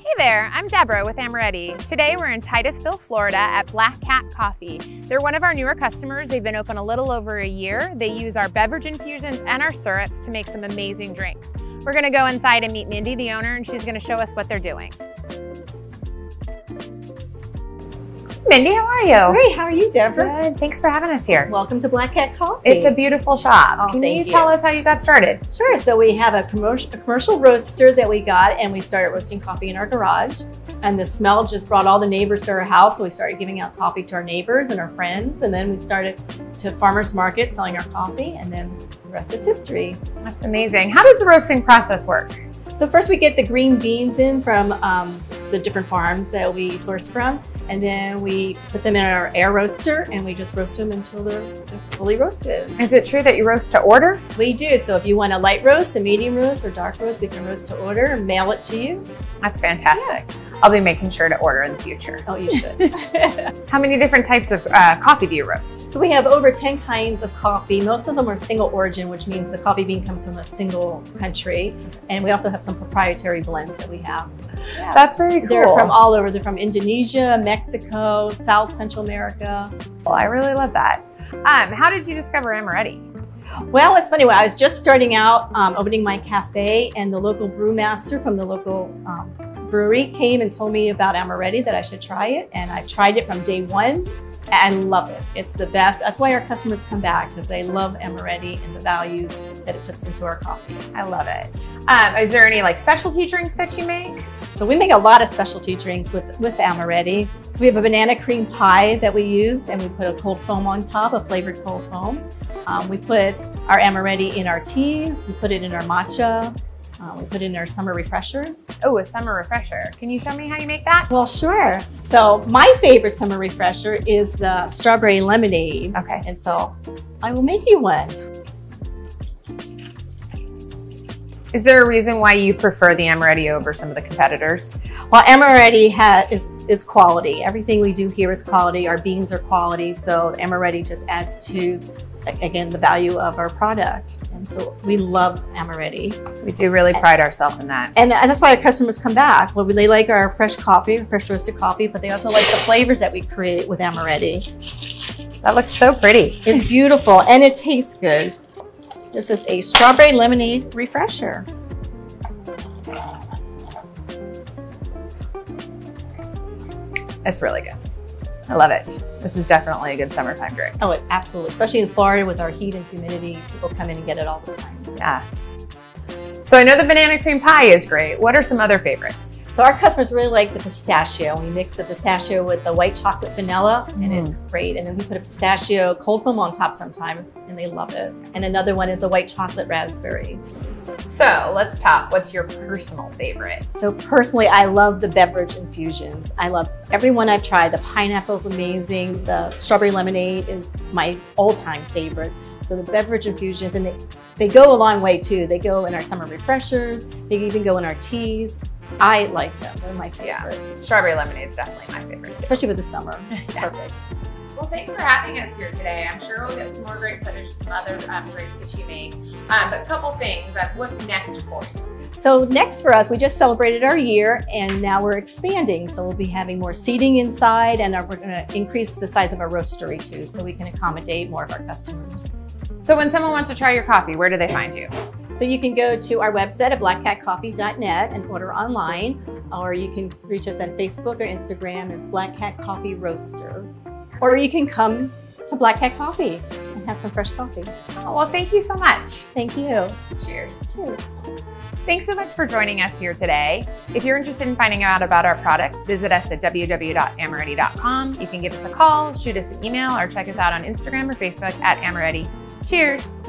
Hey there, I'm Deborah with Amoretti. Today we're in Titusville, Florida at Black Cat Coffee. They're one of our newer customers. They've been open a little over a year. They use our beverage infusions and our syrups to make some amazing drinks. We're gonna go inside and meet Mindy, the owner, and she's gonna show us what they're doing. Mindy, how are you? Great, how are you, Deborah? Good, thanks for having us here. Welcome to Black Cat Coffee. It's a beautiful shop. Oh, Can you tell us how you got started? Sure, so we have a commercial roaster that we got, and we started roasting coffee in our garage. And the smell just brought all the neighbors to our house, so we started giving out coffee to our neighbors and our friends, and then we started to farmers market selling our coffee, and then the rest is history. That's amazing. How does the roasting process work? So first we get the green beans in from the different farms that we source from, and then we put them in our air roaster and we just roast them until they're fully roasted. Is it true that you roast to order? We do, so if you want a light roast, a medium roast, or dark roast, we can roast to order and mail it to you. That's fantastic. Yeah. I'll be making sure to order in the future. Oh, you should. How many different types of coffee do you roast? So we have over 10 kinds of coffee. Most of them are single origin, which means the coffee bean comes from a single country. And we also have some proprietary blends that we have. Yeah. That's very cool. They're from all over. They're from Indonesia, Mexico, South Central America. Well, I really love that. How did you discover Amoretti? Well, it's funny. I was just starting out opening my cafe, and the local brewmaster from the local brewery came and told me about Amoretti, that I should try it, and I've tried it from day one and love it. It's the best. That's why our customers come back, because they love Amoretti and the value that it puts into our coffee. I love it. Is there any like specialty drinks that you make? So we make a lot of specialty drinks with Amoretti. So we have a banana cream pie that we use, and we put a cold foam on top, a flavored cold foam. We put our Amoretti in our teas, we put it in our matcha, we put it in our summer refreshers. Oh, a summer refresher. Can you show me how you make that? Well, sure. So my favorite summer refresher is the strawberry lemonade. Okay. And so I will make you one. Is there a reason why you prefer the Amoretti over some of the competitors? Well, Amoretti is quality. Everything we do here is quality. Our beans are quality. So Amoretti just adds to, again, the value of our product. And so we love Amoretti. We do really pride ourselves in that. And that's why our customers come back. Well, they like our fresh coffee, fresh roasted coffee, but they also like the flavors that we create with Amoretti. That looks so pretty. It's beautiful and it tastes good. This is a strawberry lemonade refresher. It's really good. I love it. This is definitely a good summertime drink. Oh, absolutely. Especially in Florida with our heat and humidity, people come in and get it all the time. Yeah. So I know the banana cream pie is great. What are some other favorites? So our customers really like the pistachio. We mix the pistachio with the white chocolate vanilla, and it's great. And then we put a pistachio cold foam on top sometimes, and they love it. And another one is the white chocolate raspberry. So let's talk. What's your personal favorite? So personally, I love the beverage infusions. I love every one I've tried. The pineapple's amazing. The strawberry lemonade is my all-time favorite. So the beverage infusions, and they go a long way too. They go in our summer refreshers. They even go in our teas. I like them. They're my favorite. Yeah, strawberry lemonade is definitely my favorite, especially with the summer. It's perfect. Well, thanks for having us here today. I'm sure we'll get some more great footage of some other drinks that you make. But a couple things. What's next for you? So next for us, we just celebrated our year, and now we're expanding. So we'll be having more seating inside, and we're going to increase the size of our roastery too, so we can accommodate more of our customers. So when someone wants to try your coffee, where do they find you? So you can go to our website at blackcatcoffee.net and order online, or you can reach us on Facebook or Instagram. It's Black Cat Coffee Roaster. Or you can come to Black Cat Coffee and have some fresh coffee. Oh, well, thank you so much. Thank you. Cheers. Cheers. Thanks so much for joining us here today. If you're interested in finding out about our products, visit us at www.amoretti.com. You can give us a call, shoot us an email, or check us out on Instagram or Facebook at Amoretti. Cheers.